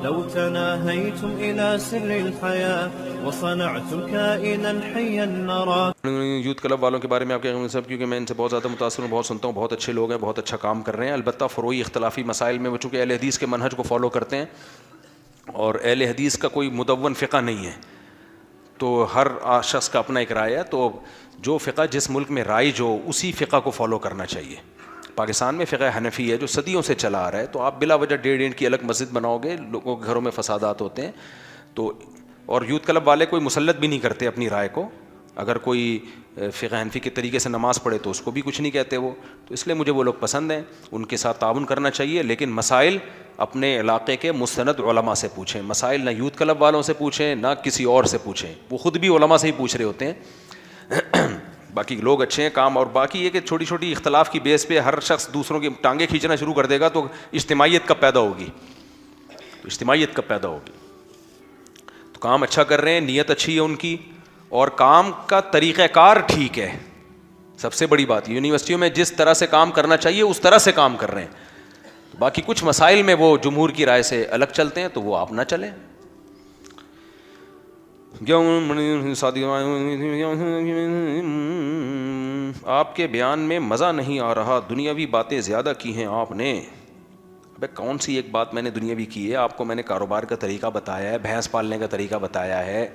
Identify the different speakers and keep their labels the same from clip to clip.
Speaker 1: لو تناهيتم إلى سر الحياة وصنعتم كائنا حيا نرى.
Speaker 2: یوتھ کلب والوں کے بارے میں آپ کے سب، کیونکہ میں ان سے بہت زیادہ متاثر ہوں، بہت سنتا ہوں، بہت اچھے لوگ ہیں، بہت اچھا کام کر رہے ہیں. البتہ فروعی اختلافی مسائل میں وہ چونکہ اہل حدیث کے منہج کو فالو کرتے ہیں اور اہل حدیث کا کوئی مدون فقہ نہیں ہے، تو ہر شخص کا اپنا ایک رائے ہے. تو جو فقہ جس ملک میں رائج ہو اسی فقہ کو فالو کرنا چاہیے. پاکستان میں فقہ حنفی ہے جو صدیوں سے چلا آ رہا ہے، تو آپ بلا وجہ 1.5 کی الگ مسجد بناؤ گے، لوگوں کے گھروں میں فسادات ہوتے ہیں. تو اور یوتھ کلب والے کوئی مسلط بھی نہیں کرتے اپنی رائے کو. اگر کوئی فقہ حنفی کے طریقے سے نماز پڑھے تو اس کو بھی کچھ نہیں کہتے وہ. تو اس لیے مجھے وہ لوگ پسند ہیں، ان کے ساتھ تعاون کرنا چاہیے، لیکن مسائل اپنے علاقے کے مستند علماء سے پوچھیں. مسائل نہ یوتھ کلب والوں سے پوچھیں نہ کسی اور سے پوچھیں، وہ خود بھی علماء سے ہی پوچھ رہے ہوتے ہیں. باقی لوگ اچھے ہیں کام، اور باقی یہ کہ چھوٹی چھوٹی اختلاف کی بیس پہ ہر شخص دوسروں کی ٹانگیں کھینچنا شروع کر دے گا تو اجتماعیت کب پیدا ہوگی؟ اجتماعیت کب پیدا ہوگی؟ تو کام اچھا کر رہے ہیں، نیت اچھی ہے ان کی، اور کام کا طریقہ کار ٹھیک ہے. سب سے بڑی بات یونیورسٹیوں میں جس طرح سے کام کرنا چاہیے اس طرح سے کام کر رہے ہیں. باقی کچھ مسائل میں وہ جمہور کی رائے سے الگ چلتے ہیں تو وہ آپ نہ چلیں. آپ کے بیان میں مزہ نہیں آ رہا، دنیاوی باتیں زیادہ کی ہیں آپ نے. ابے کون سی ایک بات میں نے دنیاوی کی ہے؟ آپ کو میں نے کاروبار کا طریقہ بتایا ہے، بھینس پالنے کا طریقہ بتایا ہے،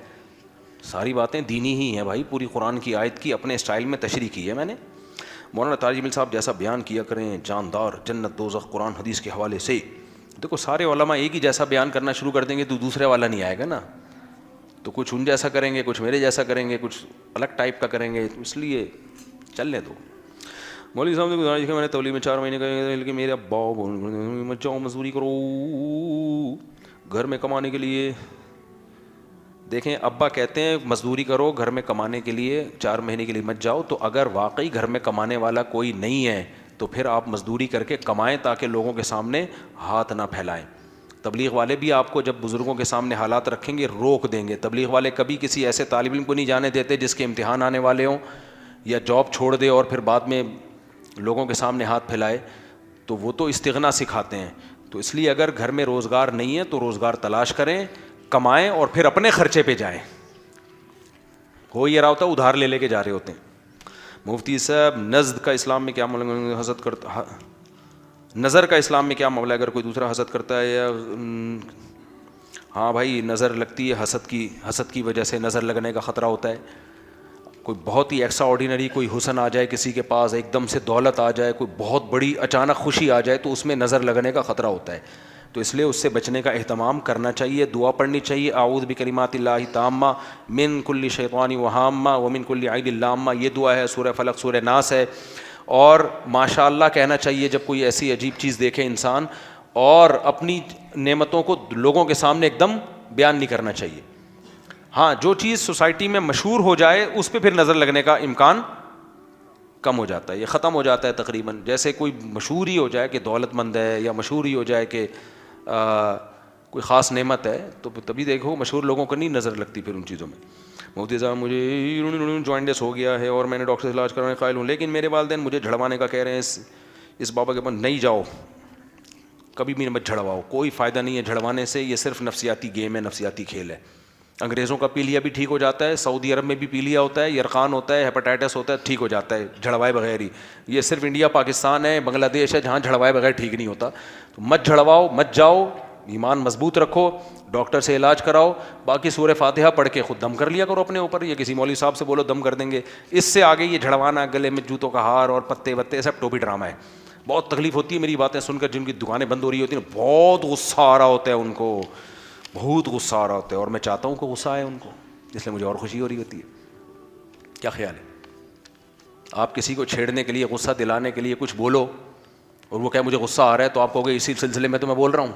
Speaker 2: ساری باتیں دینی ہی ہیں بھائی. پوری قرآن کی آیت کی اپنے اسٹائل میں تشریح کی ہے میں نے. مولانا تاج مل صاحب جیسا بیان کیا کریں، جاندار، جنت دوزخ قرآن حدیث کے حوالے سے. دیکھو سارے علماء ایک ہی جیسا بیان کرنا شروع کر دیں گے تو دوسرے والا نہیں آئے گا نا. تو کچھ ان جیسا کریں گے، کچھ میرے جیسا کریں گے، کچھ الگ ٹائپ کا کریں گے، اس لیے چلنے دو. مولوی صاحب نے گزارش کی میں نے تبلیغ میں 4 مہینے کا، لیکن میرے ابا مت جاؤ مزدوری کرو گھر میں کمانے کے لیے. دیکھیں ابا کہتے ہیں مزدوری کرو گھر میں کمانے کے لیے، 4 مہینے کے لیے مت جاؤ. تو اگر واقعی گھر میں کمانے والا کوئی نہیں ہے تو پھر آپ مزدوری کر کے کمائیں تاکہ لوگوں کے سامنے ہاتھ نہ پھیلائیں. تبلیغ والے بھی آپ کو جب بزرگوں کے سامنے حالات رکھیں گے روک دیں گے. تبلیغ والے کبھی کسی ایسے طالب علم کو نہیں جانے دیتے جس کے امتحان آنے والے ہوں یا جاب چھوڑ دے اور پھر بعد میں لوگوں کے سامنے ہاتھ پھیلائے. تو وہ تو استغنا سکھاتے ہیں. تو اس لیے اگر گھر میں روزگار نہیں ہے تو روزگار تلاش کریں، کمائیں اور پھر اپنے خرچے پہ جائیں. ہو یہ رہا ہوتا ہے ادھار لے لے کے جا رہے ہوتے ہیں. مفتی صاحب نزد کا اسلام میں کیا حسد کرتا، نظر کا اسلام میں کیا معاملہ ہے؟ اگر کوئی دوسرا حسد کرتا ہے یا ہاں بھائی نظر لگتی ہے، حسد کی وجہ سے نظر لگنے کا خطرہ ہوتا ہے. کوئی بہت ہی ایکسٹرا آرڈینری کوئی حسن آ جائے کسی کے پاس، ایک دم سے دولت آ جائے، کوئی بہت بڑی اچانک خوشی آ جائے تو اس میں نظر لگنے کا خطرہ ہوتا ہے. تو اس لیے اس سے بچنے کا اہتمام کرنا چاہیے، دعا پڑھنی چاہیے. اعوذ بکلمات اللہ تامہ من کل شیطان وہامہ ومن کل عین لامہ، یہ دعا ہے. سورہ فلق، سورہ ناس ہے. اور ماشاء اللہ کہنا چاہیے جب کوئی ایسی عجیب چیز دیکھے انسان، اور اپنی نعمتوں کو لوگوں کے سامنے ایک دم بیان نہیں کرنا چاہیے. ہاں جو چیز سوسائٹی میں مشہور ہو جائے اس پہ پھر نظر لگنے کا امکان کم ہو جاتا ہے، یہ ختم ہو جاتا ہے تقریباً. جیسے کوئی مشہور ہی ہو جائے کہ دولت مند ہے، یا مشہور ہی ہو جائے کہ کوئی خاص نعمت ہے، تو تبھی دیکھو مشہور لوگوں کو نہیں نظر لگتی پھر ان چیزوں میں. مفتی صاحب مجھے جوائنٹس ہو گیا ہے اور میں نے ڈاکٹر سے علاج کرانے قائل ہوں، لیکن میرے والدین مجھے جھڑوانے کا کہہ رہے ہیں. اس بابا کے پاس نہیں جاؤ، کبھی بھی مت جھڑواؤ، کوئی فائدہ نہیں ہے جھڑوانے سے. یہ صرف نفسیاتی گیم ہے، نفسیاتی کھیل ہے. انگریزوں کا پیلیا بھی ٹھیک ہو جاتا ہے، سعودی عرب میں بھی پیلیا ہوتا ہے، یرقان ہوتا ہے، ہیپاٹائٹس ہوتا ہے، ٹھیک ہو جاتا ہے جھڑوائے بغیر ہی. یہ صرف انڈیا پاکستان ہے، بنگلہ دیش ہے جہاں جھڑوائے بغیر ٹھیک نہیں ہوتا. تو مت جھڑواؤ، مت جاؤ، ایمان مضبوط رکھو، ڈاکٹر سے علاج کراؤ. باقی سورہ فاتحہ پڑھ کے خود دم کر لیا کرو اپنے اوپر، یا کسی مولوی صاحب سے بولو دم کر دیں گے. اس سے آگے یہ جھڑوانا، گلے میں جوتوں کا ہار اور پتے وتے سب ٹوپی ڈرامہ ہے. بہت تکلیف ہوتی ہے میری باتیں سن کر، جن کی دکانیں بند ہو رہی ہوتی ہیں بہت غصہ آ رہا ہوتا ہے ان کو، بہت غصہ آ رہا ہوتا ہے. اور میں چاہتا ہوں کہ غصہ آئے ان کو، اس لیے مجھے اور خوشی ہو رہی ہوتی ہے. کیا خیال ہے؟ آپ کسی کو چھیڑنے کے لیے، غصہ دلانے کے لیے کچھ بولو اور وہ کہے مجھے غصہ آ رہا ہے، تو آپ کہو گے اسی سلسلے میں تو میں بول رہا ہوں.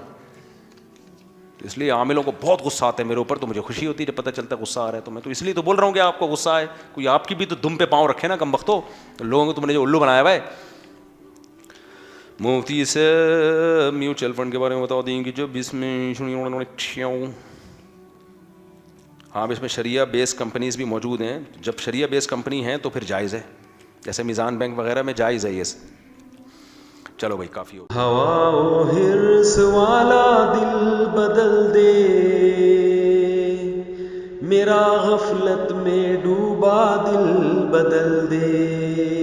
Speaker 2: تو اس لیے عاملوں کو بہت غصہ آتا ہے میرے اوپر، تو مجھے خوشی ہوتی ہے جب پتہ چلتا ہے غصہ آ رہا ہے. تو میں تو اس لیے تو بول رہا ہوں کہ آپ کو غصہ آئے. کوئی آپ کی بھی تو دم پہ پاؤں رکھے نا کم وقتوں، تو لوگوں کو تم نے جو الو بنایا ہوا ہے. مفتی سے میوچل فنڈ کے بارے میں بتا دیں کہ جو اس میں ہاں اس میں شریعہ بیس کمپنیز بھی موجود ہیں. جب شریعہ بیس کمپنی ہیں تو پھر جائز ہے، جیسے میزان بینک وغیرہ میں جائز ہے یہ. چلو بھائی کافی ہو.
Speaker 1: ہوا و حرص والا دل بدل
Speaker 3: میرا غفلت میں ڈوبا دل بدل دے.